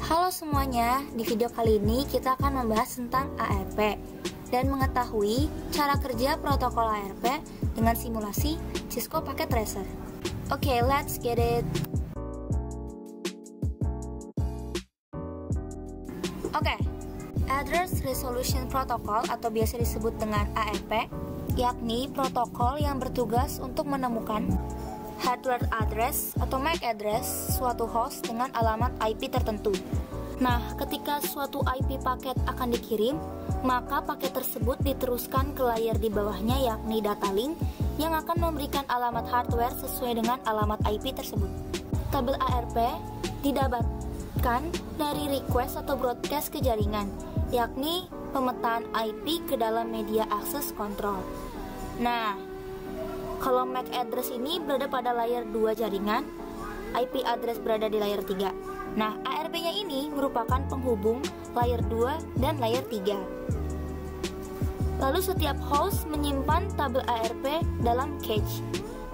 Halo semuanya, di video kali ini kita akan membahas tentang ARP dan mengetahui cara kerja protokol ARP dengan simulasi Cisco Packet Tracer. Oke, let's get it. Oke, Address Resolution Protocol atau biasa disebut dengan ARP, yakni protokol yang bertugas untuk menemukan hardware address atau MAC address suatu host dengan alamat IP tertentu. Nah, ketika suatu IP paket akan dikirim, maka paket tersebut diteruskan ke layer di bawahnya yakni data link yang akan memberikan alamat hardware sesuai dengan alamat IP tersebut. Tabel ARP didapatkan dari request atau broadcast ke jaringan, yakni pemetaan IP ke dalam media access control. Nah, kalau MAC address ini berada pada layer 2 jaringan, IP address berada di layer 3. Nah, ARP-nya ini merupakan penghubung layer 2 dan layer 3. Lalu setiap host menyimpan tabel ARP dalam cache.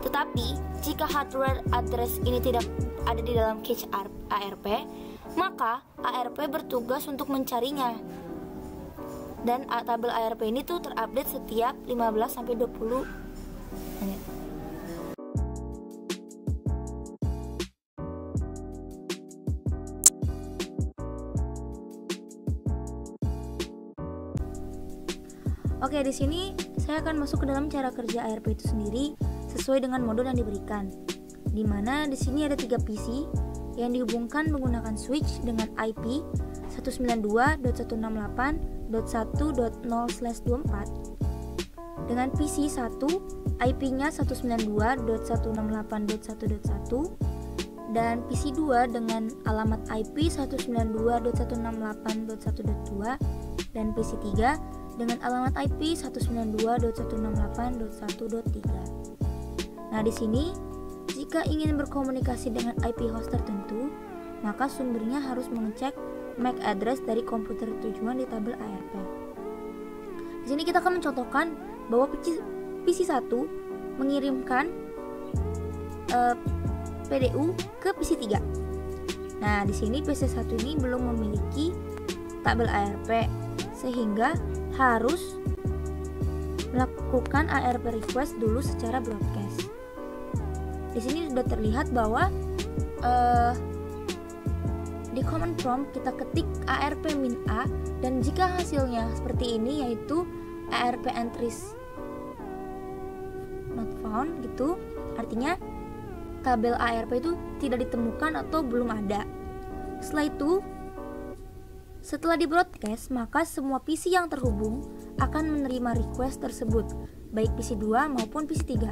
Tetapi, jika hardware address ini tidak ada di dalam cache ARP, maka ARP bertugas untuk mencarinya. Dan tabel ARP ini tuh terupdate setiap 15-20 menit. Oke, di sini saya akan masuk ke dalam cara kerja ARP itu sendiri sesuai dengan modul yang diberikan. Di mana di sini ada 3 PC yang dihubungkan menggunakan switch dengan IP 192.168.1.0/24 dengan PC 1 IP-nya 192.168.1.1 dan PC 2 dengan alamat IP 192.168.1.2 dan PC 3 dengan alamat IP 192.168.1.3. Nah, di sini jika ingin berkomunikasi dengan IP host tertentu, maka sumbernya harus mengecek MAC address dari komputer tujuan di tabel ARP. Di sini kita akan mencontohkan bahwa PC 1 mengirimkan PDU ke PC 3. Nah, di sini PC 1 ini belum memiliki tabel ARP sehingga harus melakukan ARP request dulu secara broadcast. Di sini sudah terlihat bahwa di command prompt kita ketik ARP-A dan jika hasilnya seperti ini yaitu ARP entries not found gitu, artinya tabel ARP itu tidak ditemukan atau belum ada. Setelah di broadcast, maka semua PC yang terhubung akan menerima request tersebut, baik PC 2 maupun PC 3.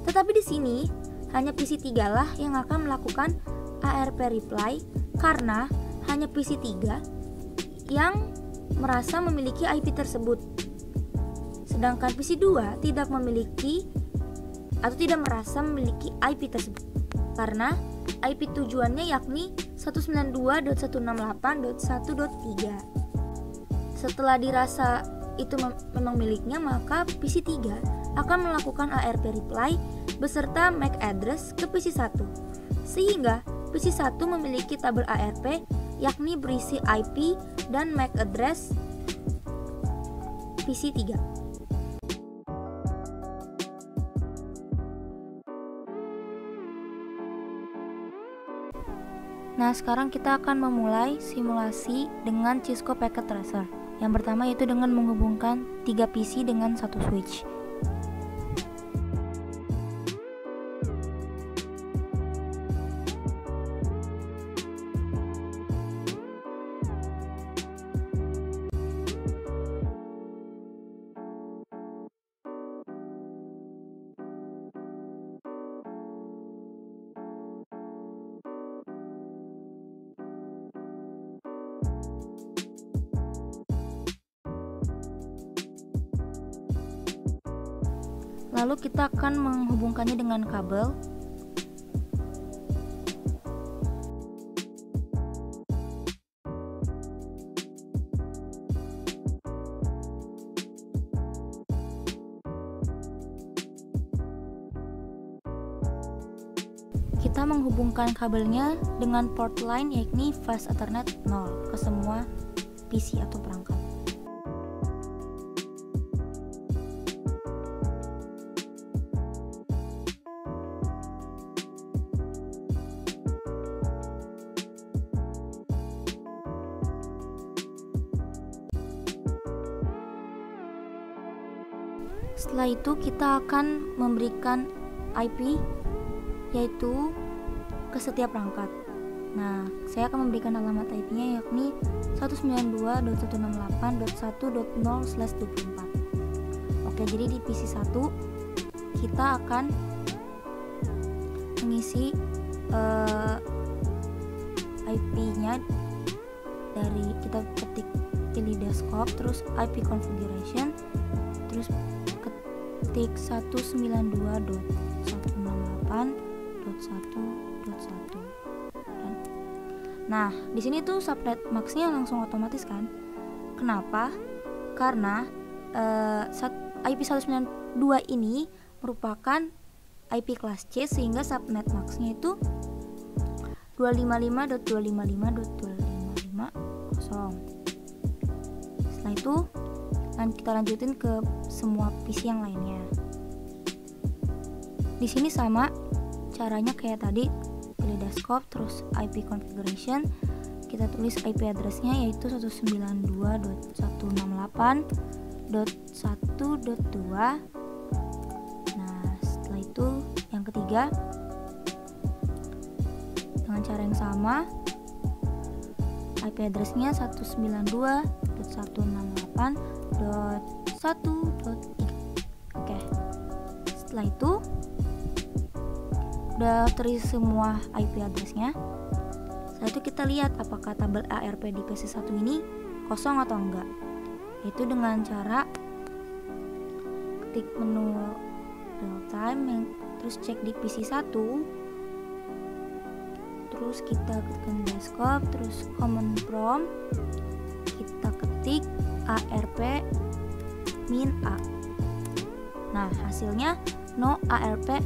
Tetapi di sini hanya PC 3 lah yang akan melakukan ARP reply karena hanya PC 3 yang merasa memiliki IP tersebut. Sedangkan PC 2 tidak memiliki atau tidak merasa memiliki IP tersebut karena IP tujuannya yakni 192.168.1.3. Setelah dirasa itu memang miliknya, maka PC 3 akan melakukan ARP reply beserta MAC address ke PC 1. Sehingga PC 1 memiliki tabel ARP yakni berisi IP dan MAC address PC 3. Nah, sekarang kita akan memulai simulasi dengan Cisco Packet Tracer. Yang pertama yaitu dengan menghubungkan 3 PC dengan satu switch. Lalu kita akan menghubungkannya dengan kabel. kita menghubungkan kabelnya dengan port line yakni fast Ethernet 0 ke semua PC atau perangkat. Setelah itu kita akan memberikan IP yaitu ke setiap perangkat. Nah, saya akan memberikan alamat IP-nya yakni 192.168.1.0/24. Oke, jadi di PC 1 kita akan mengisi IP-nya dari kita ketik pilih desktop, terus IP configuration, terus ketik 192.168.1.1. Nah, di sini tuh subnet max-nya langsung otomatis kan? Kenapa? Karena IP 192 ini merupakan IP kelas C sehingga subnet max-nya itu 255.255.255.0. Setelah itu kita lanjutin ke semua PC yang lainnya. Di sini sama caranya kayak tadi, pilih desktop terus IP configuration, kita tulis IP address-nya yaitu 192.168.1.2. Nah, setelah itu yang ketiga dengan cara yang sama, IP address-nya 192.168.1.3. Oke. Setelah itu udah terisi semua IP address-nya. Setelah itu kita lihat apakah tabel ARP di PC1 ini kosong atau enggak. Itu dengan cara ketik menu real time, terus cek di PC1, terus kita ketikkan desktop, terus command prompt kita ketik ARP min A. Nah, hasilnya no ARP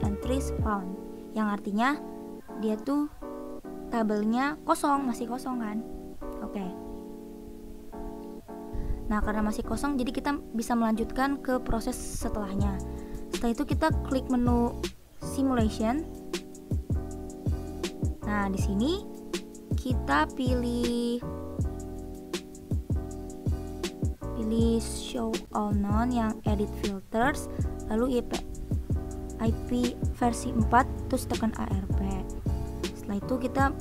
entries found, yang artinya dia tuh tabelnya kosong, masih kosong kan. Oke. Nah, karena masih kosong jadi kita bisa melanjutkan ke proses setelahnya. Setelah itu kita klik menu simulation. Nah, di sini kita pilih show all known yang edit filters, lalu IP versi 4, terus tekan ARP. Setelah itu kita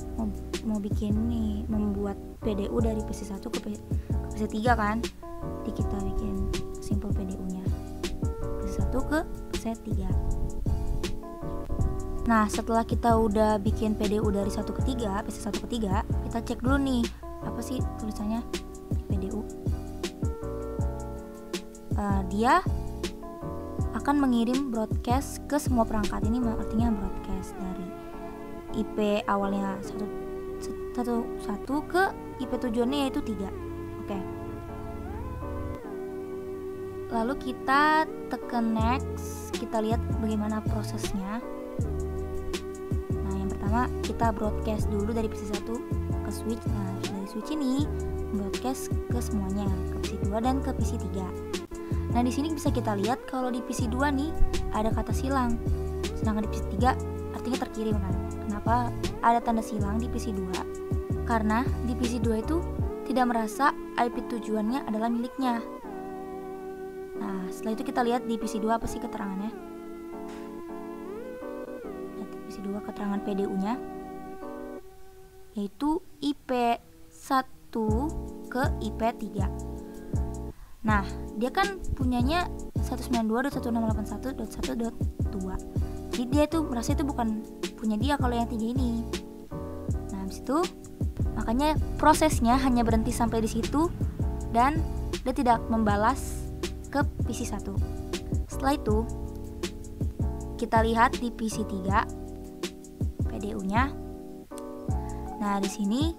mau bikin nih, membuat PDU dari PC1 ke PC3 kan. Jadi kita bikin simple PDU-nya PC1 ke PC3. Nah, setelah kita udah bikin PDU dari 1 ke 3, PC1 ke 3, kita cek dulu nih apa sih tulisannya di PDU. Dia akan mengirim broadcast ke semua perangkat. Ini artinya broadcast dari IP awalnya 1 ke IP tujuannya yaitu 3. Oke. Lalu kita tekan next, kita lihat bagaimana prosesnya. Nah, yang pertama kita broadcast dulu dari PC1 ke switch. Nah, dari switch ini broadcast ke semuanya, ke PC2 dan ke PC3. Nah, di sini bisa kita lihat kalau di PC2 nih ada kata silang, sedangkan di PC3 artinya terkirim kan. Kenapa ada tanda silang di PC2? Karena di PC2 itu tidak merasa IP tujuannya adalah miliknya. Nah, setelah itu kita lihat di PC2 apa sih keterangannya. Lihat di PC2 keterangan PDU-nya yaitu IP1 ke IP3. Nah, dia kan punyanya 192.168.1.1.2. Jadi dia tuh merasa itu bukan punya dia kalau yang 3 ini. Nah, habis itu makanya prosesnya hanya berhenti sampai di situ dan dia tidak membalas ke PC1. Setelah itu kita lihat di PC3 PDU-nya. Nah, di sini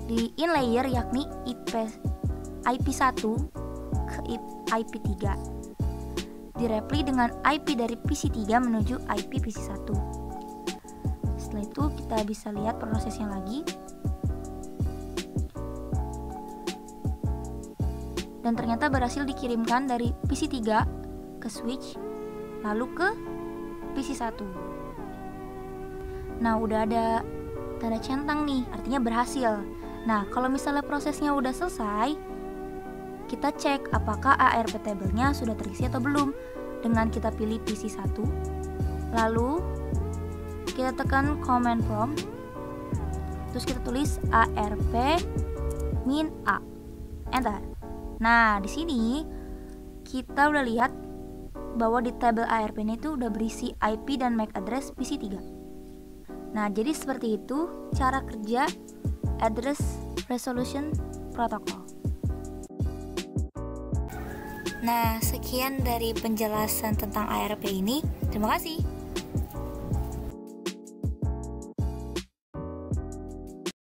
di in layer yakni IP1 ke IP3 direpli dengan IP dari PC3 menuju IP PC1. setelah itu kita bisa lihat prosesnya lagi. Dan ternyata berhasil dikirimkan dari PC 3 ke switch, lalu ke PC 1. Nah, udah ada tanda centang nih, artinya berhasil. Nah, kalau misalnya prosesnya udah selesai, kita cek apakah ARP table-nya sudah terisi atau belum. Dengan kita pilih PC 1, lalu kita tekan command prompt, terus kita tulis ARP -A, enter. Nah, di sini kita udah lihat bahwa di tabel ARP ini itu udah berisi IP dan MAC address PC 3. Nah, jadi seperti itu cara kerja Address Resolution Protocol. Nah, sekian dari penjelasan tentang ARP ini. Terima kasih.